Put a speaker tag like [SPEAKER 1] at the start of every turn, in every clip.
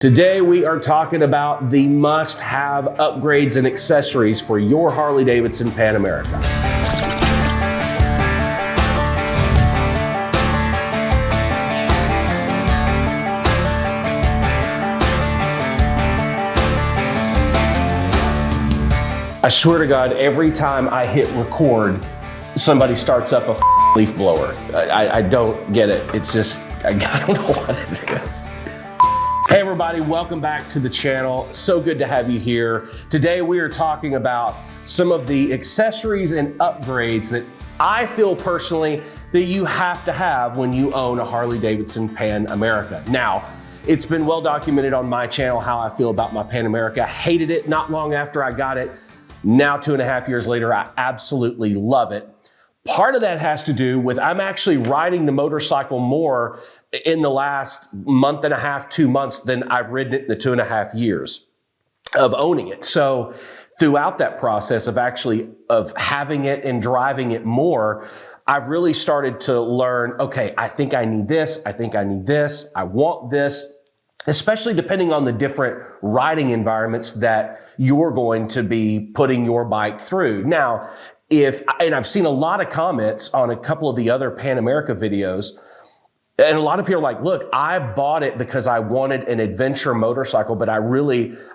[SPEAKER 1] Today we are talking about the must-have upgrades and accessories for your Harley Davidson Pan America. I swear to God, every time I hit record, somebody starts up a leaf blower. I don't get it. It's just, I don't know what it is. Hey everybody, welcome back to the channel. So good to have you here. Today we are talking about some of the accessories and upgrades that I feel personally that you have to have when you own a Harley Davidson Pan America. Now, it's been well documented on my channel how I feel about my Pan America. Hated it not long after I got it. Now 2.5 years later, I absolutely love it. Part of that has to do with I'm actually riding the motorcycle more in the last month and a half, 2 months than I've ridden it in the 2.5 years of owning it. So throughout that process of having it and driving it more, I've really started to learn, okay, I think I need this. I think I need this. I want this, especially depending on the different riding environments that you're going to be putting your bike through. Now, and I've seen a lot of comments on a couple of the other Pan America videos, and a lot of people are like, look, I bought it because I wanted an adventure motorcycle, but I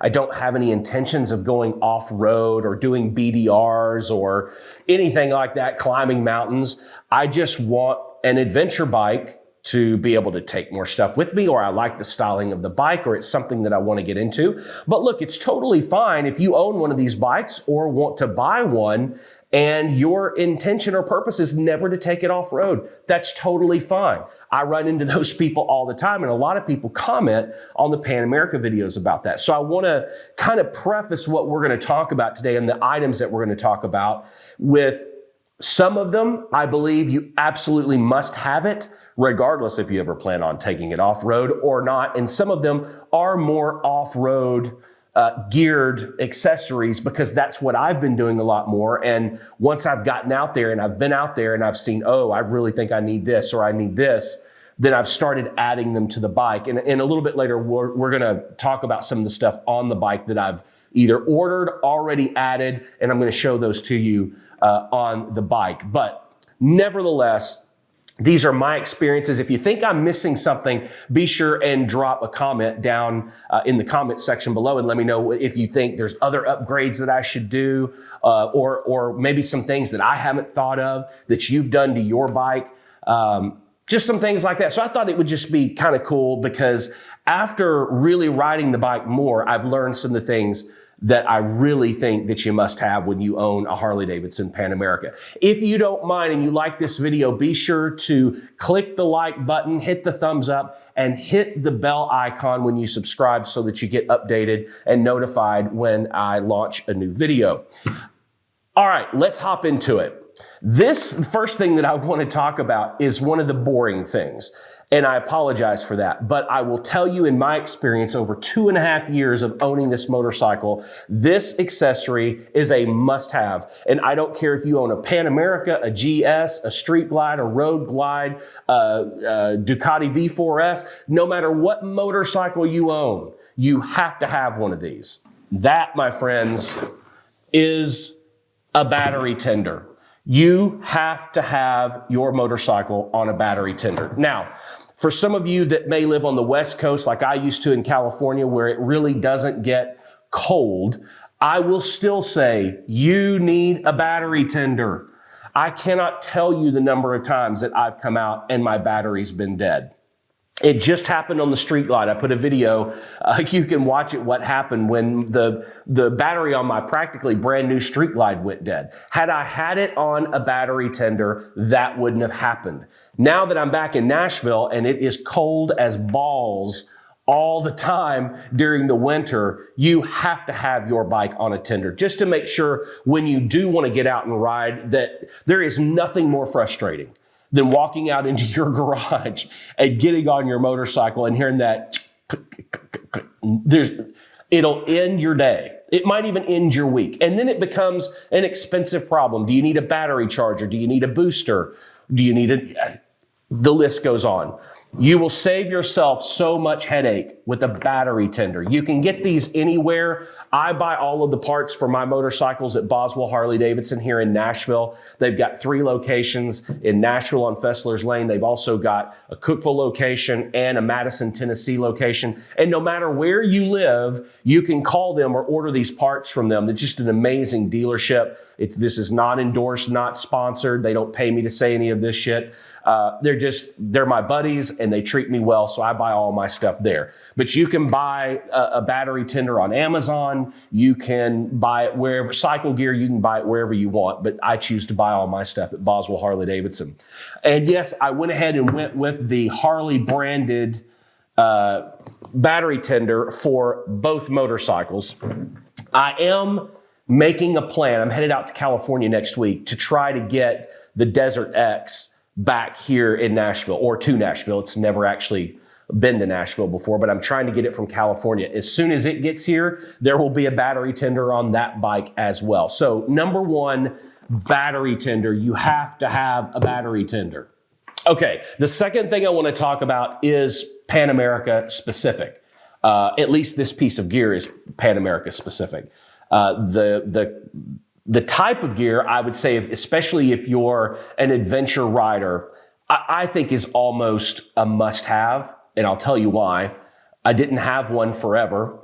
[SPEAKER 1] don't have any intentions of going off-road or doing BDRs or anything like that, climbing mountains. I just want an adventure bike to be able to take more stuff with me, or I like the styling of the bike, or it's something that I want to get into. But look, it's totally fine if you own one of these bikes or want to buy one and your intention or purpose is never to take it off-road. That's totally fine. I run into those people all the time, and a lot of people comment on the Pan America videos about that. So I want to kind of preface what we're going to talk about today and the items that we're going to talk about with some of them. I believe you absolutely must have it, regardless if you ever plan on taking it off-road or not. And some of them are more off-road geared accessories, because that's what I've been doing a lot more. And once I've gotten out there and I've been out there and I've seen, oh, I really think I need this or I need this, then I've started adding them to the bike. And a little bit later, we're going to talk about some of the stuff on the bike that I've either ordered, already added, and I'm going to show those to you on the bike. But nevertheless, these are my experiences. If you think I'm missing something, be sure and drop a comment down in the comment section below and let me know if you think there's other upgrades that I should do, or maybe some things that I haven't thought of that you've done to your bike. Just some things like that. So I thought it would just be kind of cool, because after really riding the bike more, I've learned some of the things that I really think that you must have when you own a Harley Davidson Pan America. If you don't mind and you like this video, be sure to click the like button, hit the thumbs up, and hit the bell icon when you subscribe so that you get updated and notified when I launch a new video. All right, let's hop into it. This first thing that I want to talk about is one of the boring things. And I apologize for that, but I will tell you, in my experience over 2.5 years of owning this motorcycle, this accessory is a must-have. And I don't care if you own a Pan America, a GS, a Street Glide, a Road Glide, Ducati V4S, no matter what motorcycle you own, you have to have one of these. That, my friends, is a battery tender. You have to have your motorcycle on a battery tender. Now, for some of you that may live on the West Coast, like I used to in California, where it really doesn't get cold, I will still say you need a battery tender. I cannot tell you the number of times that I've come out and my battery's been dead. It just happened on the Street Glide. I put a video, you can watch it, what happened when the battery on my practically brand new Street Glide went dead. Had I had it on a battery tender, that wouldn't have happened. Now that I'm back in Nashville and it is cold as balls all the time during the winter, you have to have your bike on a tender, just to make sure when you do want to get out and ride that there is nothing more frustrating than walking out into your garage and getting on your motorcycle and hearing that it'll end your day. It might even end your week. And then it becomes an expensive problem. Do you need a battery charger? Do you need a booster? Do you need the list goes on. You will save yourself so much headache with a battery tender. You can get these anywhere. I buy all of the parts for my motorcycles at Boswell Harley Davidson here in Nashville. They've got 3 locations in Nashville on Fessler's Lane. They've also got a Cookeville location and a Madison, Tennessee location. And no matter where you live, you can call them or order these parts from them. They're just an amazing dealership. This is not endorsed, not sponsored. They don't pay me to say any of this shit. They're my buddies and they treat me well. So I buy all my stuff there. But you can buy a battery tender on Amazon. You can buy it wherever, Cycle Gear, you can buy it wherever you want. But I choose to buy all my stuff at Boswell Harley Davidson. And yes, I went ahead and went with the Harley branded battery tender for both motorcycles. I am making a plan. I'm headed out to California next week to try to get the DesertX back here in Nashville or to Nashville. It's never actually been to Nashville before, but I'm trying to get it from California. As soon as it gets here, there will be a battery tender on that bike as well. So number one, battery tender. You have to have a battery tender. Okay, the second thing I want to talk about is Pan America specific. At least this piece of gear is Pan America specific. The type of gear, I would say, especially if you're an adventure rider, I think is almost a must-have, and I'll tell you why. I didn't have one forever,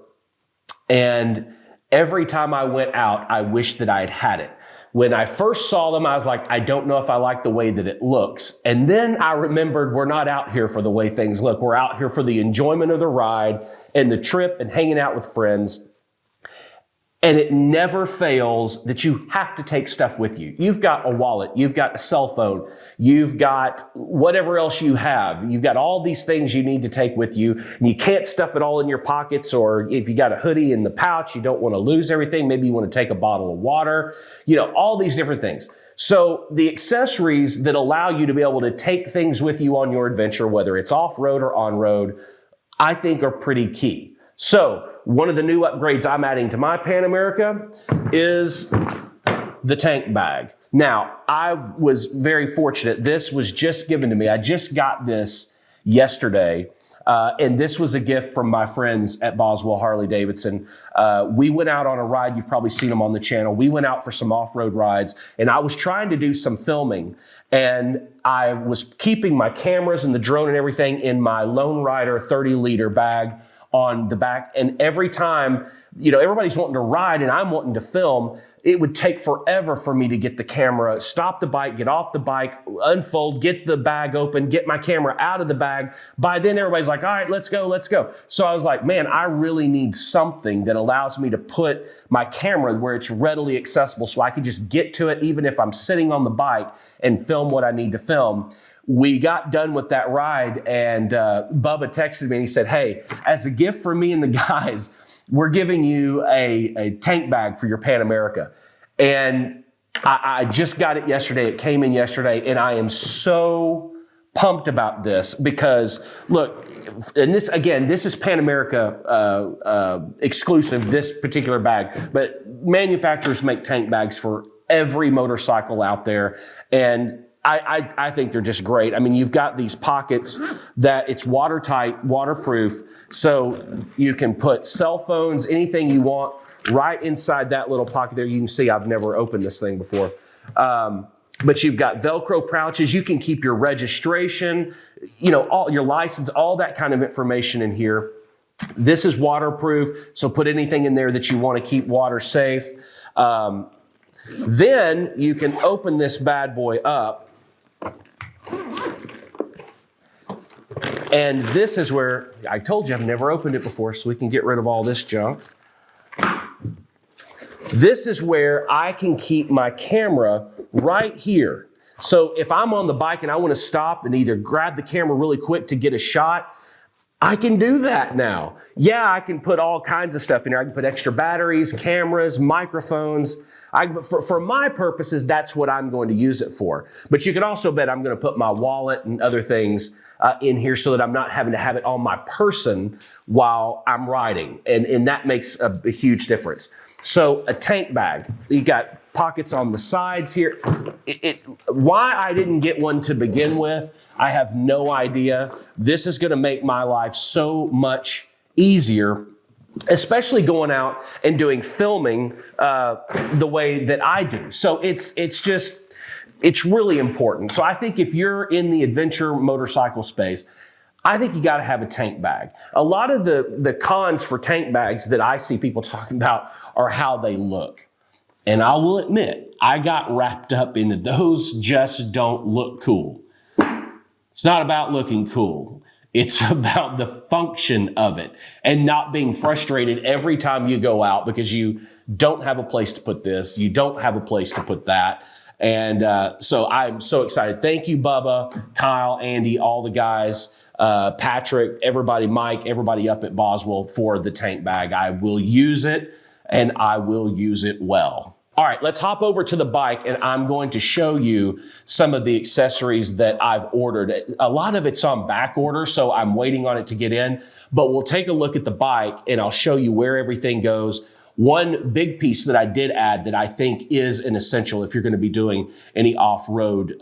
[SPEAKER 1] and every time I went out, I wished that I had had it. When I first saw them, I was like, I don't know if I like the way that it looks. And then I remembered we're not out here for the way things look. We're out here for the enjoyment of the ride and the trip and hanging out with friends. And it never fails that you have to take stuff with you. You've got a wallet, you've got a cell phone, you've got whatever else you have. You've got all these things you need to take with you, and you can't stuff it all in your pockets, or if you got a hoodie in the pouch, you don't want to lose everything. Maybe you want to take a bottle of water, all these different things. So the accessories that allow you to be able to take things with you on your adventure, whether it's off-road or on-road, I think are pretty key. So one of the new upgrades I'm adding to my Pan America is the tank bag. Now, I was very fortunate. This was just given to me. I just got this yesterday, and this was a gift from my friends at Boswell Harley Davidson. We went out on a ride. You've probably seen them on the channel. We went out for some off-road rides, and I was trying to do some filming, and I was keeping my cameras and the drone and everything in my Lone Rider 30-liter bag on the back. And every time, everybody's wanting to ride and I'm wanting to film, it would take forever for me to get the camera, stop the bike, get off the bike, unfold, get the bag open, get my camera out of the bag. By then, everybody's like, all right, let's go, let's go. So I was like, man, I really need something that allows me to put my camera where it's readily accessible so I can just get to it even if I'm sitting on the bike and film what I need to film. We got done with that ride, and Bubba texted me and he said, hey, as a gift for me and the guys, we're giving you a tank bag for your Pan America. And I just got it yesterday. It came in yesterday, and I am so pumped about this because, look, and this is Pan America exclusive, this particular bag, but manufacturers make tank bags for every motorcycle out there, and I think they're just great. I mean, you've got these pockets that it's watertight, waterproof, so you can put cell phones, anything you want, right inside that little pocket there. You can see I've never opened this thing before. But you've got Velcro pouches. You can keep your registration, all your license, all that kind of information in here. This is waterproof, so put anything in there that you want to keep water safe. Then you can open this bad boy up. And this is where, I told you I've never opened it before, so we can get rid of all this junk. This is where I can keep my camera right here. So if I'm on the bike and I want to stop and either grab the camera really quick to get a shot, I can do that now. Yeah, I can put all kinds of stuff in there. I can put extra batteries, cameras, microphones. For my purposes, that's what I'm going to use it for. But you can also bet I'm going to put my wallet and other things in here so that I'm not having to have it on my person while I'm riding. And that makes a huge difference. So a tank bag, you got pockets on the sides here. Why I didn't get one to begin with, I have no idea. This is gonna make my life so much easier, especially going out and doing filming the way that I do. So it's really important. So I think if you're in the adventure motorcycle space, I think you gotta have a tank bag. A lot of the cons for tank bags that I see people talking about are how they look. And I will admit, I got wrapped up into those just don't look cool. It's not about looking cool. It's about the function of it and not being frustrated every time you go out because you don't have a place to put this, you don't have a place to put that. And so I'm so excited. Thank you, Bubba, Kyle, Andy, all the guys, Patrick, everybody, Mike, everybody up at Boswell for the tank bag. I will use it and I will use it well. All right, let's hop over to the bike and I'm going to show you some of the accessories that I've ordered. A lot of it's on back order, so I'm waiting on it to get in, but we'll take a look at the bike and I'll show you where everything goes. One big piece that I did add that I think is an essential if you're going to be doing any off-road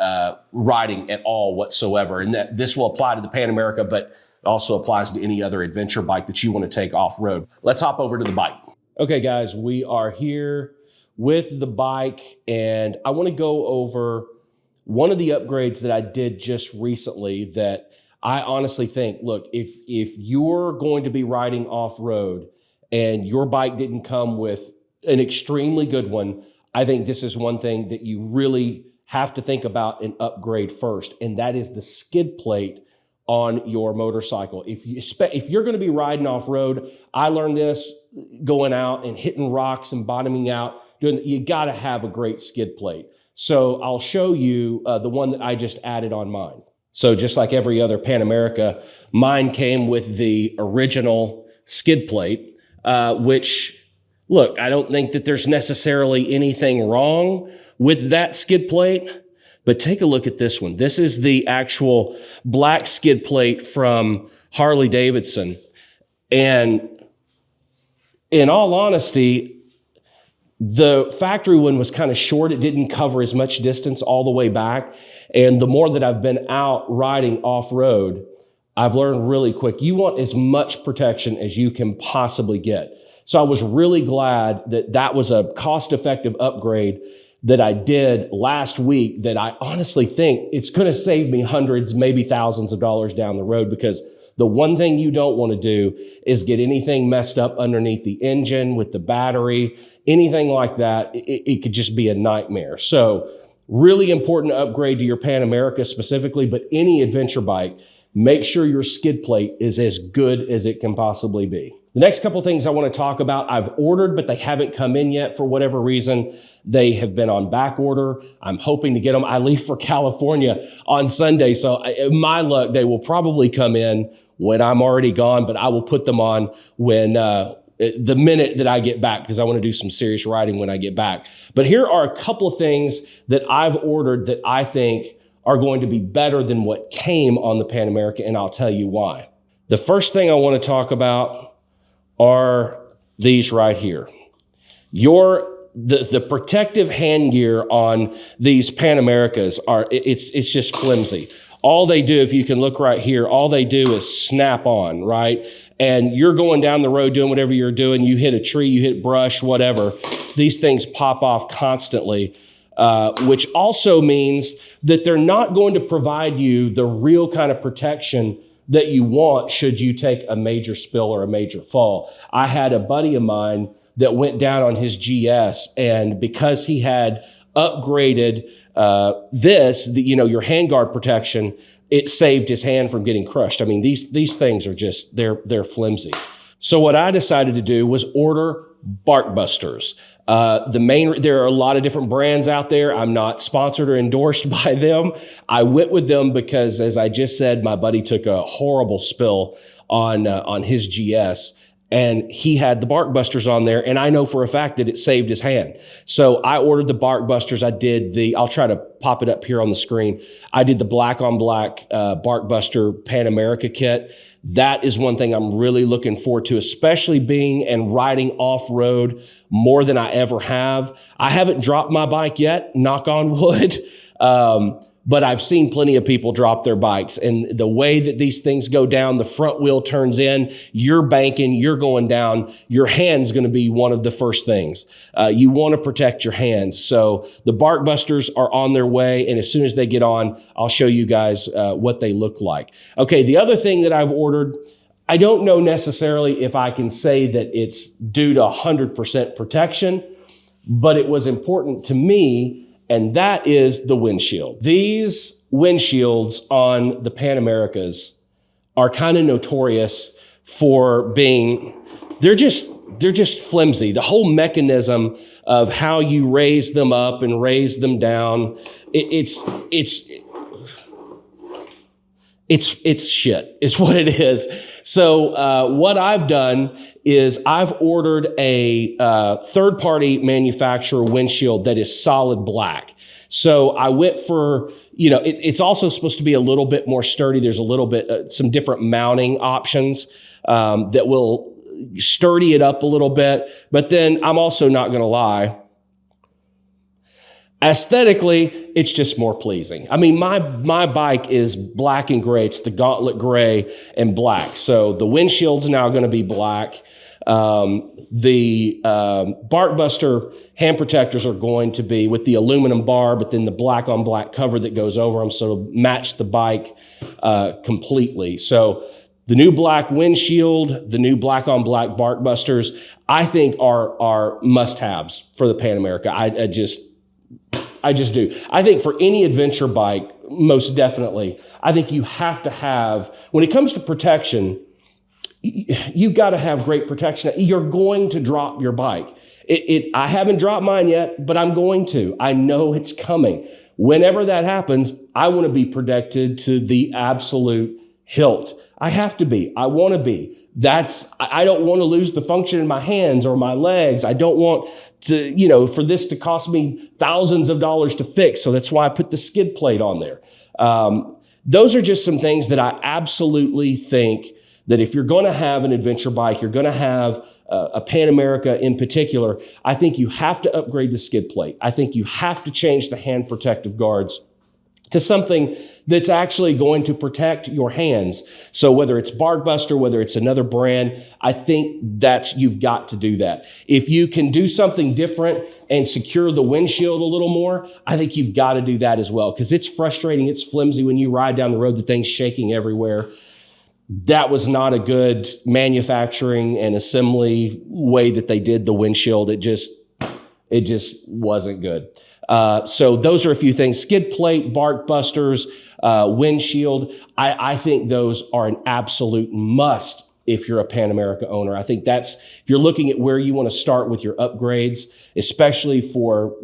[SPEAKER 1] riding at all whatsoever, and that this will apply to the Pan America, but also applies to any other adventure bike that you want to take off-road. Let's hop over to the bike. Okay, guys, we are here with the bike, and I want to go over one of the upgrades that I did just recently that I honestly think, look, if you're going to be riding off-road and your bike didn't come with an extremely good one, I think this is one thing that you really have to think about and upgrade first, and that is the skid plate on your motorcycle. If you're going to be riding off-road, I learned this going out and hitting rocks and bottoming out, you got to have a great skid plate. So I'll show you the one that I just added on mine. So just like every other Pan America, mine came with the original skid plate, which, look, I don't think that there's necessarily anything wrong with that skid plate, but take a look at this one. This is the actual black skid plate from Harley Davidson. And in all honesty, the factory one was kind of short. It didn't cover as much distance all the way back. And the more that I've been out riding off-road, I've learned really quick, you want as much protection as you can possibly get. So I was really glad that that was a cost-effective upgrade that I did last week that I honestly think it's going to save me hundreds, maybe thousands of dollars down the road, because the one thing you don't want to do is get anything messed up underneath the engine with the battery, anything like that. It could just be a nightmare. So really important to upgrade to your Pan America specifically, but any adventure bike, make sure your skid plate is as good as it can possibly be. The next couple things I want to talk about, I've ordered, but they haven't come in yet for whatever reason. They have been on back order. I'm hoping to get them. I leave for California on Sunday, so my luck, they will probably come in when I'm already gone, but I will put them on when the minute that I get back, because I want to do some serious riding when I get back. But here are a couple of things that I've ordered that I think are going to be better than what came on the Pan America, and I'll tell you why. The first thing I want to talk about are these right here. The protective hand gear on these Pan Americas it's just flimsy. All they do, if you can look right here, all they do is snap on, right? And you're going down the road doing whatever you're doing, you hit a tree, you hit brush, whatever, these things pop off constantly, which also means that they're not going to provide you the real kind of protection that you want should you take a major spill or a major fall. I had a buddy of mine that went down on his GS, and because he had upgraded your handguard protection, it saved his hand from getting crushed. I mean, these things are just, they're flimsy. So what I decided to do was order bark busters. There are a lot of different brands out there. I'm not sponsored or endorsed by them. I went with them because, as I just said, my buddy took a horrible spill on his GS. and he had the Bark Busters on there, and I know for a fact that it saved his hand. So I ordered the Bark Busters. I did I'll try to pop it up here on the screen. I did the black on black Bark Buster Pan America kit. That is one thing I'm really looking forward to, especially being and riding off-road more than I ever have. I haven't dropped my bike yet, knock on wood. But I've seen plenty of people drop their bikes, and the way that these things go down, the front wheel turns in, you're banking, you're going down, your hand's going to be one of the first things. You want to protect your hands. So the Bark Busters are on their way, and as soon as they get on, I'll show you guys what they look like. Okay, the other thing that I've ordered, I don't know necessarily if I can say that it's due to 100% protection, but it was important to me, and that is the windshield. These windshields on the Pan Americas are kind of notorious for being, they're just flimsy. The whole mechanism of how you raise them up and raise them down, it's shit, is what it is. So what I've done is I've ordered a third-party manufacturer windshield that is solid black. So I went for, it's also supposed to be a little bit more sturdy. There's a little bit, some different mounting options that will sturdy it up a little bit. But then I'm also not going to lie, aesthetically, it's just more pleasing. I mean, my bike is black and gray. It's the Gauntlet gray and black. So the windshield's now going to be black. The Bark Buster hand protectors are going to be with the aluminum bar, but then the black on black cover that goes over them, so to match the bike completely. So the new black windshield, the new black on black Bark Busters, I think are must-haves for the Pan America. I just do. I think for any adventure bike, most definitely, I think you have to have, when it comes to protection, you got to have great protection. You're going to drop your bike. I haven't dropped mine yet, but I'm going to. I know it's coming. Whenever that happens, I want to be protected to the absolute hilt. I have to be. I want to be. I don't want to lose the function in my hands or my legs. I don't want to, for this to cost me thousands of dollars to fix. So that's why I put the skid plate on there. Those are just some things that I absolutely think that if you're going to have an adventure bike, you're going to have a Pan America in particular, I think you have to upgrade the skid plate. I think you have to change the hand protective guards to something that's actually going to protect your hands. So whether it's Bark Buster, whether it's another brand, I think you've got to do that. If you can do something different and secure the windshield a little more, I think you've got to do that as well, because it's frustrating. It's flimsy when you ride down the road, the thing's shaking everywhere. That was not a good manufacturing and assembly way that they did the windshield. It just wasn't good. So those are a few things. Skid plate, Bark Busters, windshield. I think those are an absolute must if you're a Pan America owner. I think if you're looking at where you want to start with your upgrades, especially for,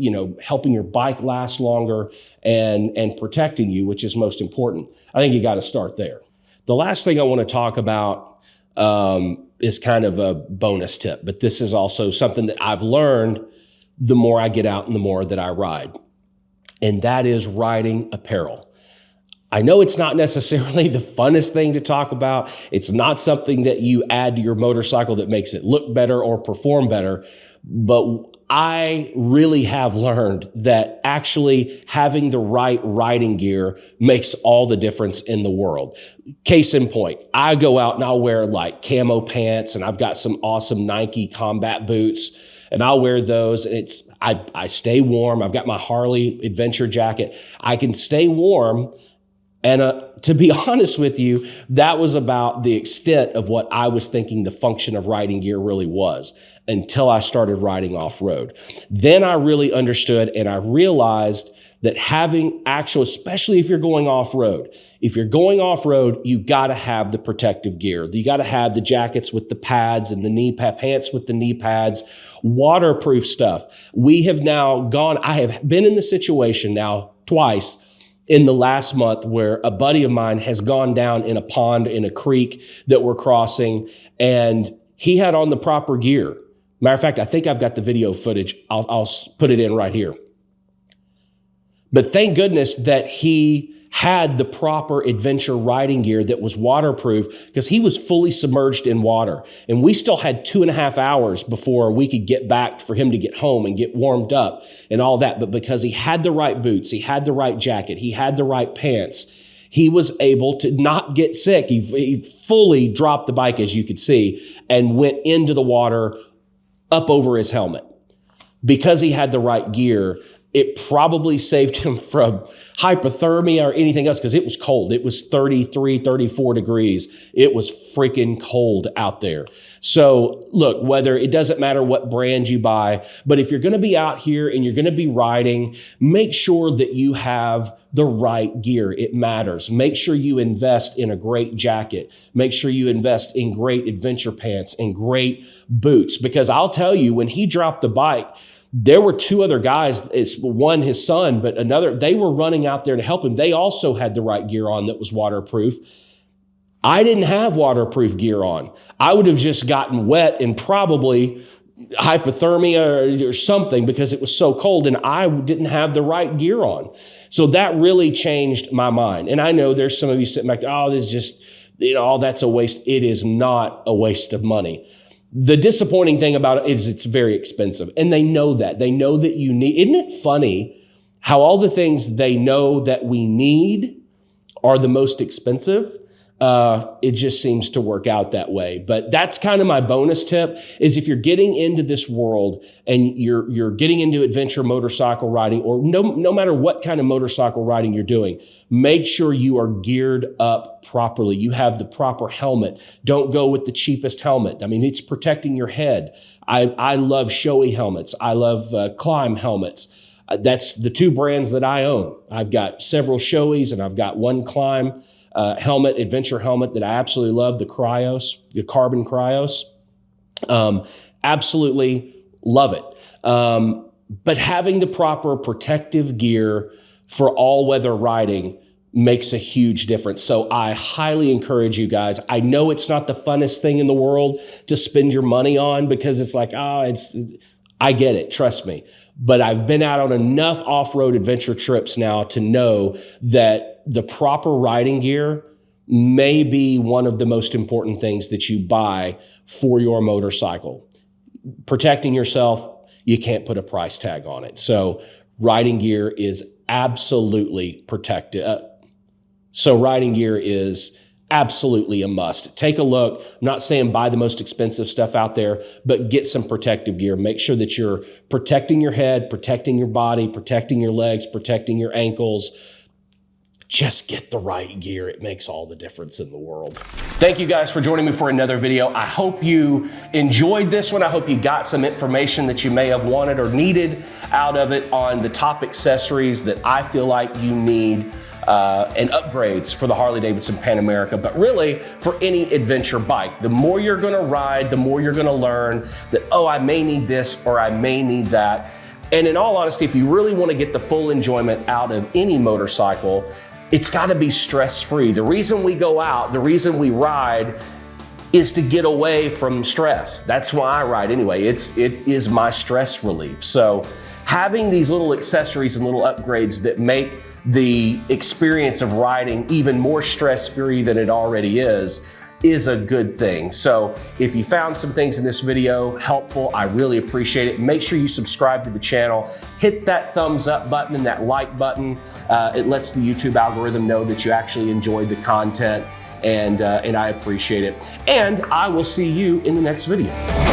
[SPEAKER 1] helping your bike last longer and protecting you, which is most important. I think you got to start there. The last thing I want to talk about is kind of a bonus tip, but this is also something that I've learned the more I get out and the more that I ride, and that is riding apparel. I know it's not necessarily the funnest thing to talk about. It's not something that you add to your motorcycle that makes it look better or perform better, but I really have learned that actually having the right riding gear makes all the difference in the world. Case in point, I go out and I'll wear like camo pants, and I've got some awesome Nike combat boots, and I'll wear those, and I stay warm. I've got my Harley adventure jacket. I can stay warm. And to be honest with you, that was about the extent of what I was thinking the function of riding gear really was until I started riding off-road. Then I really understood, and I realized that having especially if you're going off-road, you got to have the protective gear. You got to have the jackets with the pads and the knee pants with the knee pads, waterproof stuff. I have been in the situation now twice in the last month where a buddy of mine has gone down in a pond in a creek that we're crossing, and he had on the proper gear. Matter of fact, I think I've got the video footage. I'll put it in right here. But thank goodness that he had the proper adventure riding gear that was waterproof, because he was fully submerged in water. And we still had 2.5 hours before we could get back for him to get home and get warmed up and all that. But because he had the right boots, he had the right jacket, he had the right pants, he was able to not get sick. He fully dropped the bike, as you could see, and went into the water up over his helmet. Because he had the right gear, it probably saved him from hypothermia or anything else, because it was cold. It was 33, 34 degrees. It was freaking cold out there. So look, it doesn't matter what brand you buy, but if you're going to be out here and you're going to be riding, make sure that you have the right gear. It matters. Make sure you invest in a great jacket. Make sure you invest in great adventure pants and great boots, because I'll tell you, when he dropped the bike, there were 2 other guys, it's one, his son, but another, they were running out there to help him. They also had the right gear on that was waterproof. I didn't have waterproof gear on. I would have just gotten wet and probably hypothermia or something, because it was so cold and I didn't have the right gear on. So that really changed my mind. And I know there's some of you sitting back there, oh, this is just, all that's a waste. It is not a waste of money. The disappointing thing about it is it's very expensive, and they know that. They know that you need. Isn't it funny how all the things they know that we need are the most expensive? It just seems to work out that way. But that's kind of my bonus tip, is if you're getting into this world and you're getting into adventure motorcycle riding, or no matter what kind of motorcycle riding you're doing, make sure you are geared up properly. You have the proper helmet. Don't go with the cheapest helmet. I mean, it's protecting your head. I love showy helmets. I love climb helmets. That's the 2 brands that I own. I've got several showies and I've got one climb helmet, adventure helmet that I absolutely love, the carbon Cryos. Absolutely love it. But having the proper protective gear for all-weather riding makes a huge difference. So I highly encourage you guys. I know it's not the funnest thing in the world to spend your money on, because it's like, I get it, trust me. But I've been out on enough off-road adventure trips now to know that the proper riding gear may be one of the most important things that you buy for your motorcycle. Protecting yourself, you can't put a price tag on it. So riding gear is absolutely protected. So riding gear is absolutely a must. Take a look. I'm not saying buy the most expensive stuff out there, but get some protective gear. Make sure that you're protecting your head, protecting your body, protecting your legs, protecting your ankles. Just get the right gear. It makes all the difference in the world. Thank you guys for joining me for another video. I hope you enjoyed this one. I hope you got some information that you may have wanted or needed out of it on the top accessories that I feel like you need and upgrades for the Harley Davidson Pan America, but really for any adventure bike. The more you're gonna ride, the more you're gonna learn that, oh, I may need this or I may need that. And in all honesty, if you really wanna get the full enjoyment out of any motorcycle, it's gotta be stress-free. The reason we go out, the reason we ride is to get away from stress. That's why I ride anyway. It is my stress relief. So having these little accessories and little upgrades that make the experience of riding even more stress-free than it already is a good thing. So if you found some things in this video helpful, I really appreciate it. Make sure you subscribe to the channel, hit that thumbs up button and that like button. It lets the YouTube algorithm know that you actually enjoyed the content, and I appreciate it. And I will see you in the next video.